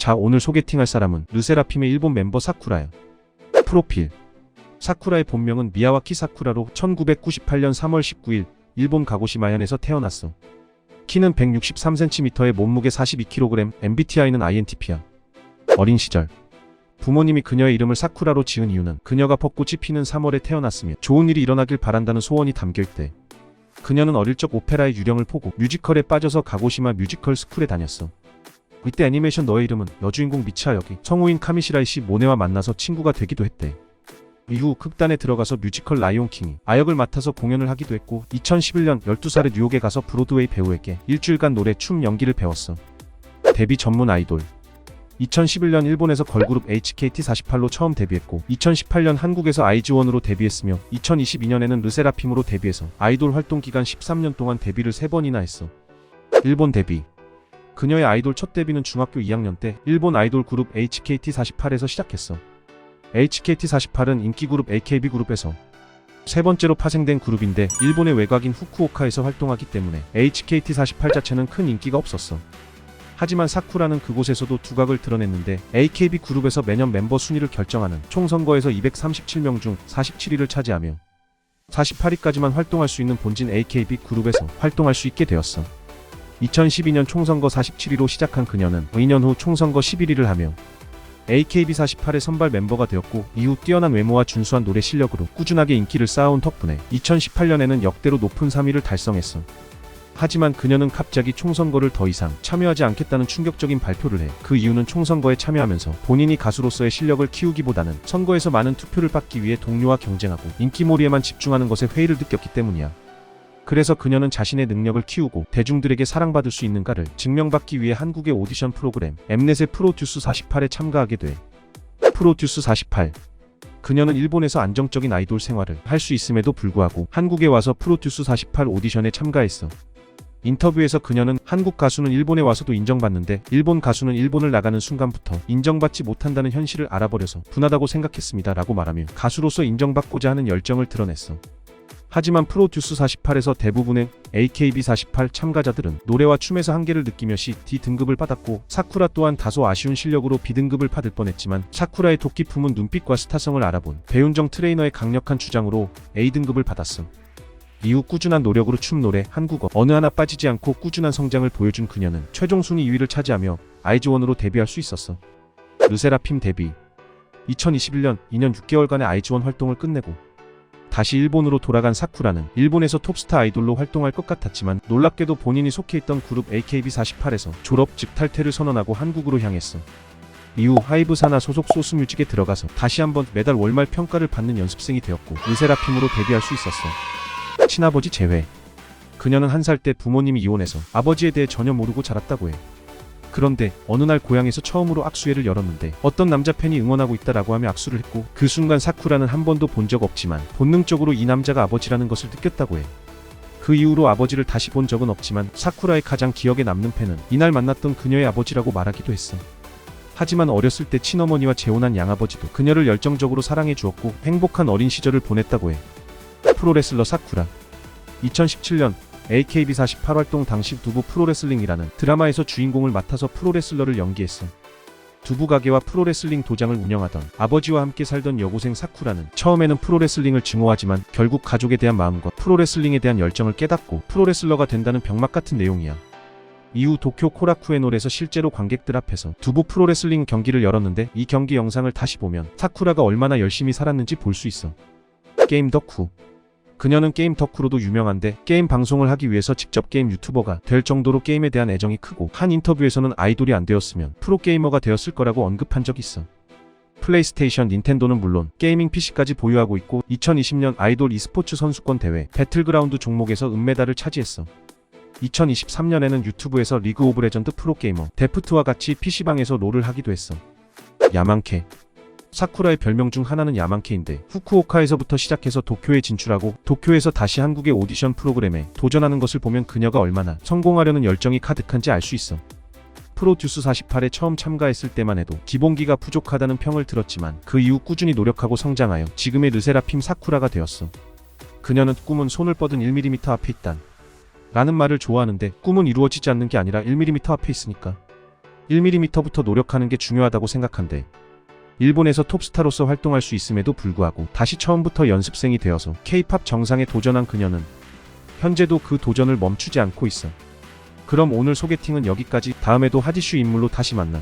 자, 오늘 소개팅할 사람은 르세라핌의 일본 멤버 사쿠라야. 프로필. 사쿠라의 본명은 미야와키 사쿠라로 1998년 3월 19일 일본 가고시마현에서 태어났어. 키는 163cm에 몸무게 42kg, MBTI는 INTP야. 어린 시절. 부모님이 그녀의 이름을 사쿠라로 지은 이유는 그녀가 벚꽃이 피는 3월에 태어났으며 좋은 일이 일어나길 바란다는 소원이 담겨있대. 그녀는 어릴 적 오페라의 유령을 보고 뮤지컬에 빠져서 가고시마 뮤지컬 스쿨에 다녔어. 이때 애니메이션 너의 이름은 여주인공 미치아 역이 성우인 카미시라이시 모네와 만나서 친구가 되기도 했대. 이후 극단에 들어가서 뮤지컬 라이온킹이 아역을 맡아서 공연을 하기도 했고 2011년 12살에 뉴욕에 가서 브로드웨이 배우에게 일주일간 노래, 춤, 연기를 배웠어. 데뷔 전문 아이돌. 2011년 일본에서 걸그룹 HKT48로 처음 데뷔했고 2018년 한국에서 아이즈원으로 데뷔했으며 2022년에는 르세라핌으로 데뷔해서 아이돌 활동 기간 13년 동안 데뷔를 3번이나 했어. 일본 데뷔. 그녀의 아이돌 첫 데뷔는 중학교 2학년 때 일본 아이돌 그룹 HKT48에서 시작했어. HKT48은 인기 그룹 AKB 그룹에서 세 번째로 파생된 그룹인데 일본의 외곽인 후쿠오카에서 활동하기 때문에 HKT48 자체는 큰 인기가 없었어. 하지만 사쿠라는 그곳에서도 두각을 드러냈는데 AKB 그룹에서 매년 멤버 순위를 결정하는 총선거에서 237명 중 47위를 차지하며 48위까지만 활동할 수 있는 본진 AKB 그룹에서 활동할 수 있게 되었어. 2012년 총선거 47위로 시작한 그녀는 2년 후 총선거 11위를 하며 AKB48의 선발 멤버가 되었고 이후 뛰어난 외모와 준수한 노래 실력으로 꾸준하게 인기를 쌓아온 덕분에 2018년에는 역대로 높은 3위를 달성했어. 하지만 그녀는 갑자기 총선거를 더 이상 참여하지 않겠다는 충격적인 발표를 해. 그 이유는 총선거에 참여하면서 본인이 가수로서의 실력을 키우기보다는 선거에서 많은 투표를 받기 위해 동료와 경쟁하고 인기몰이에만 집중하는 것에 회의를 느꼈기 때문이야. 그래서 그녀는 자신의 능력을 키우고 대중들에게 사랑받을 수 있는가를 증명받기 위해 한국의 오디션 프로그램 엠넷의 프로듀스 48에 참가하게 돼. 프로듀스 48. 그녀는 일본에서 안정적인 아이돌 생활을 할 수 있음에도 불구하고 한국에 와서 프로듀스 48 오디션에 참가했어. 인터뷰에서 그녀는 한국 가수는 일본에 와서도 인정받는데 일본 가수는 일본을 나가는 순간부터 인정받지 못한다는 현실을 알아버려서 분하다고 생각했습니다 라고 말하며 가수로서 인정받고자 하는 열정을 드러냈어. 하지만 프로듀스 48에서 대부분의 AKB48 참가자들은 노래와 춤에서 한계를 느끼며 D등급을 받았고 사쿠라 또한 다소 아쉬운 실력으로 B등급을 받을 뻔했지만 사쿠라의 도끼 품은 눈빛과 스타성을 알아본 배윤정 트레이너의 강력한 주장으로 A등급을 받았어. 이후 꾸준한 노력으로 춤, 노래, 한국어 어느 하나 빠지지 않고 꾸준한 성장을 보여준 그녀는 최종 순위 2위를 차지하며 아이즈원으로 데뷔할 수 있었어. 르세라핌 데뷔. 2021년 2년 6개월간의 아이즈원 활동을 끝내고 다시 일본으로 돌아간 사쿠라는 일본에서 톱스타 아이돌로 활동할 것 같았지만 놀랍게도 본인이 속해 있던 그룹 AKB48에서 졸업 즉 탈퇴를 선언하고 한국으로 향했어. 이후 하이브 사나 소속 소스뮤직에 들어가서 다시 한번 매달 월말 평가를 받는 연습생이 되었고 르세라핌으로 데뷔할 수 있었어. 친아버지 제외. 그녀는 1살 때 부모님이 이혼해서 아버지에 대해 전혀 모르고 자랐다고 해. 그런데 어느 날 고향에서 처음으로 악수회를 열었는데 어떤 남자 팬이 응원하고 있다라고 하며 악수를 했고 그 순간 사쿠라는 한 번도 본 적 없지만 본능적으로 이 남자가 아버지라는 것을 느꼈다고 해. 그 이후로 아버지를 다시 본 적은 없지만 사쿠라의 가장 기억에 남는 팬은 이날 만났던 그녀의 아버지라고 말하기도 했어. 하지만 어렸을 때 친어머니와 재혼한 양아버지도 그녀를 열정적으로 사랑해 주었고 행복한 어린 시절을 보냈다고 해. 프로레슬러 사쿠라. 2017년 AKB48 활동 당시 두부 프로레슬링이라는 드라마에서 주인공을 맡아서 프로레슬러를 연기했어. 두부 가게와 프로레슬링 도장을 운영하던 아버지와 함께 살던 여고생 사쿠라는 처음에는 프로레슬링을 증오하지만 결국 가족에 대한 마음과 프로레슬링에 대한 열정을 깨닫고 프로레슬러가 된다는 병맛 같은 내용이야. 이후 도쿄 코라쿠에놀에서 실제로 관객들 앞에서 두부 프로레슬링 경기를 열었는데 이 경기 영상을 다시 보면 사쿠라가 얼마나 열심히 살았는지 볼 수 있어. 게임 덕후. 그녀는 게임 덕후로도 유명한데 게임 방송을 하기 위해서 직접 게임 유튜버가 될 정도로 게임에 대한 애정이 크고 한 인터뷰에서는 아이돌이 안 되었으면 프로게이머가 되었을 거라고 언급한 적이 있어. 플레이스테이션, 닌텐도는 물론 게이밍 PC까지 보유하고 있고 2020년 아이돌 e스포츠 선수권 대회 배틀그라운드 종목에서 은메달을 차지했어. 2023년에는 유튜브에서 리그 오브 레전드 프로게이머 데프트와 같이 PC방에서 롤을 하기도 했어. 야망캐. 사쿠라의 별명 중 하나는 야망캐인데 후쿠오카에서부터 시작해서 도쿄에 진출하고 도쿄에서 다시 한국의 오디션 프로그램에 도전하는 것을 보면 그녀가 얼마나 성공하려는 열정이 가득한지 알 수 있어. 프로듀스 48에 처음 참가했을 때만 해도 기본기가 부족하다는 평을 들었지만 그 이후 꾸준히 노력하고 성장하여 지금의 르세라핌 사쿠라가 되었어. 그녀는 꿈은 손을 뻗은 1mm 앞에 있단 라는 말을 좋아하는데 꿈은 이루어지지 않는 게 아니라 1mm 앞에 있으니까. 1mm부터 노력하는 게 중요하다고 생각한대. 일본에서 톱스타로서 활동할 수 있음에도 불구하고 다시 처음부터 연습생이 되어서 K-팝 정상에 도전한 그녀는 현재도 그 도전을 멈추지 않고 있어. 그럼 오늘 소개팅은 여기까지. 다음에도 하디슈 인물로 다시 만나.